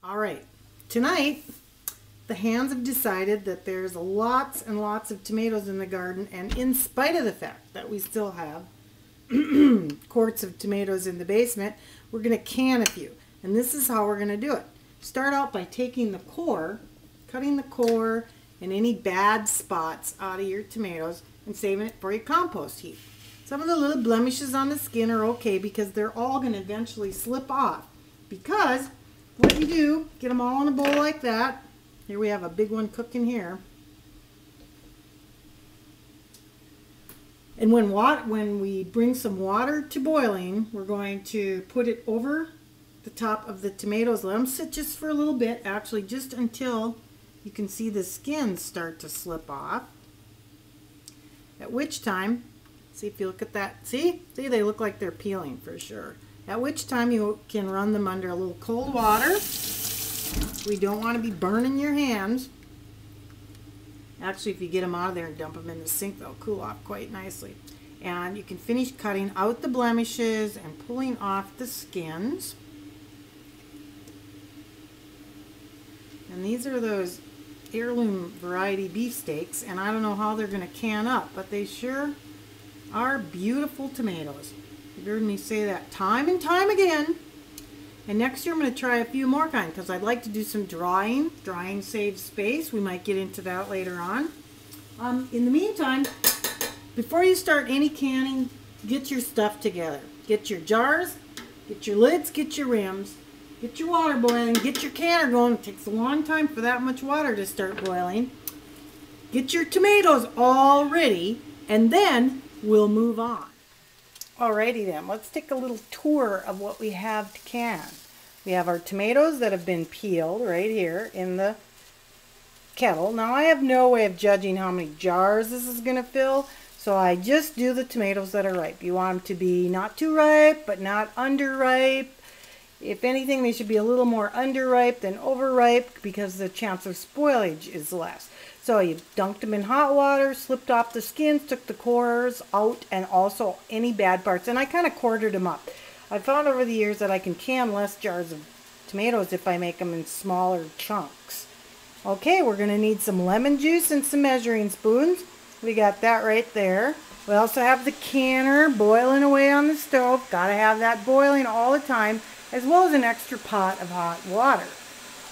All right, tonight the Hands have decided that there's lots and lots of tomatoes in the garden, and in spite of the fact that we still have quarts of tomatoes in the basement, we're going to can a few. And this is how we're going to do it. Start out by taking the core, cutting the core and any bad spots out of your tomatoes and saving it for your compost heap. Some of the little blemishes on the skin are okay because they're all going to eventually slip off. Because what you do, get them all in a bowl like that. Here we have a big one cooking here. And when we bring some water to boiling, we're going to put it over the top of the tomatoes. Let them sit just for a little bit, actually just until you can see the skins start to slip off. At which time, see if you look at that, see they look like they're peeling for sure. At which time you can run them under a little cold water. We don't want to be burning your hands. Actually, if you get them out of there and dump them in the sink, they'll cool off quite nicely. And you can finish cutting out the blemishes and pulling off the skins. And these are those heirloom variety beefsteaks, and I don't know how they're going to can up, but they sure are beautiful tomatoes. You've heard me say that time and time again. And next year I'm going to try a few more kinds because I'd like to do some drying. Drying saves space. We might get into that later on. In the meantime, before you start any canning, get your stuff together. Get your jars, get your lids, get your rims, get your water boiling, get your canner going. It takes a long time for that much water to start boiling. Get your tomatoes all ready, and then we'll move on. Alrighty then, let's take a little tour of what we have to can. We have our tomatoes that have been peeled right here in the kettle. Now I have no way of judging how many jars this is going to fill, so I just do the tomatoes that are ripe. You want them to be not too ripe, but not underripe. If anything, they should be a little more underripe than overripe because the chance of spoilage is less. So you dunked them in hot water, slipped off the skins, took the cores out, and also any bad parts. And I kind of quartered them up. I found over the years that I can can less jars of tomatoes if I make them in smaller chunks. Okay, we're going to need some lemon juice and some measuring spoons. We got that right there. We also have the canner boiling away on the stove. Got to have that boiling all the time, as well as an extra pot of hot water.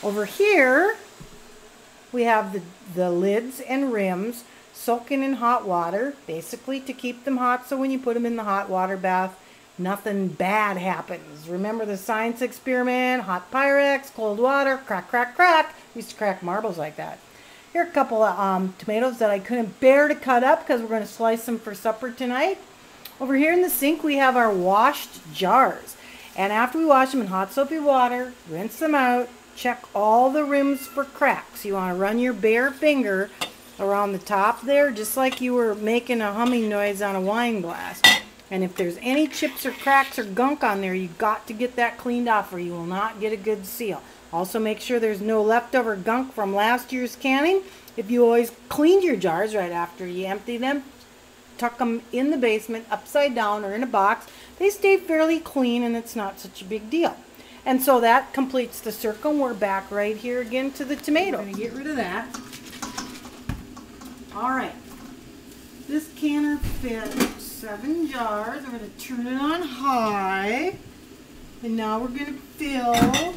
Over here, we have the lids and rims soaking in hot water, basically to keep them hot, so when you put them in the hot water bath, nothing bad happens. Remember the science experiment? Hot Pyrex, cold water, crack, crack, crack. We used to crack marbles like that. Here are a couple of tomatoes that I couldn't bear to cut up because we're going to slice them for supper tonight. Over here in the sink, we have our washed jars. And after we wash them in hot soapy water, rinse them out, check all the rims for cracks. You want to run your bare finger around the top there, just like you were making a humming noise on a wine glass. And if there's any chips or cracks or gunk on there, you've got to get that cleaned off or you will not get a good seal. Also make sure there's no leftover gunk from last year's canning. If you always cleaned your jars right after you empty them, tuck them in the basement upside down or in a box. They stay fairly clean and it's not such a big deal. And so that completes the circle. We're back right here again to the tomato. We're going to get rid of that. Alright. This canner fits 7 jars. I'm going to turn it on high. And now we're going to fill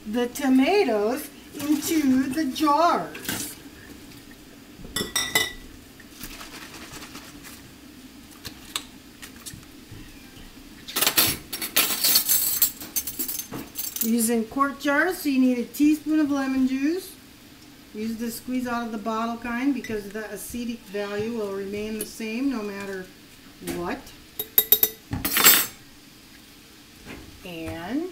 the tomatoes into the jars. Using quart jars, so you need a teaspoon of lemon juice. Use the squeeze out of the bottle kind because the acidic value will remain the same no matter what. And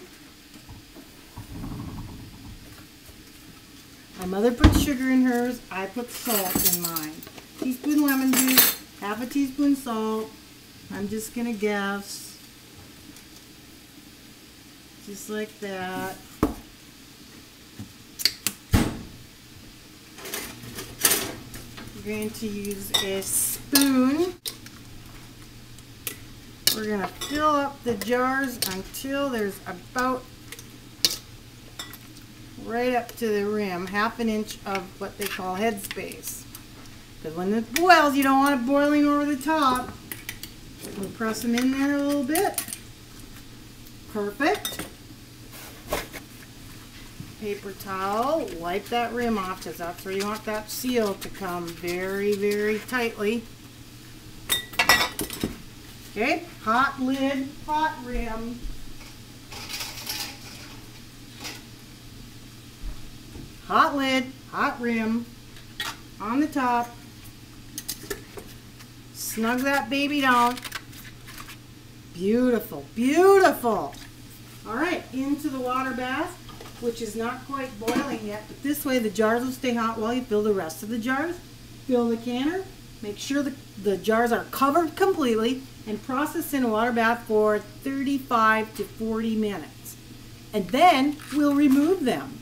my mother put sugar in hers, I put salt in mine. Teaspoon lemon juice, half a teaspoon salt. I'm just going to guess. Just like that. We're going to use a spoon We're going to fill up the jars until there's about right up to the rim, ½ inch of what they call headspace. Because when it boils, you don't want it boiling over the top. We'll press them in there a little bit. Perfect. Paper towel, wipe that rim off because that's where you want that seal to come very, very tightly. Okay, hot lid, hot rim. Hot lid, hot rim on the top. Snug that baby down. Beautiful, beautiful. All right, into the water bath, which is not quite boiling yet, but this way the jars will stay hot while you fill the rest of the jars. Fill the canner. Make sure the jars are covered completely and process in a water bath for 35 to 40 minutes. And then we'll remove them.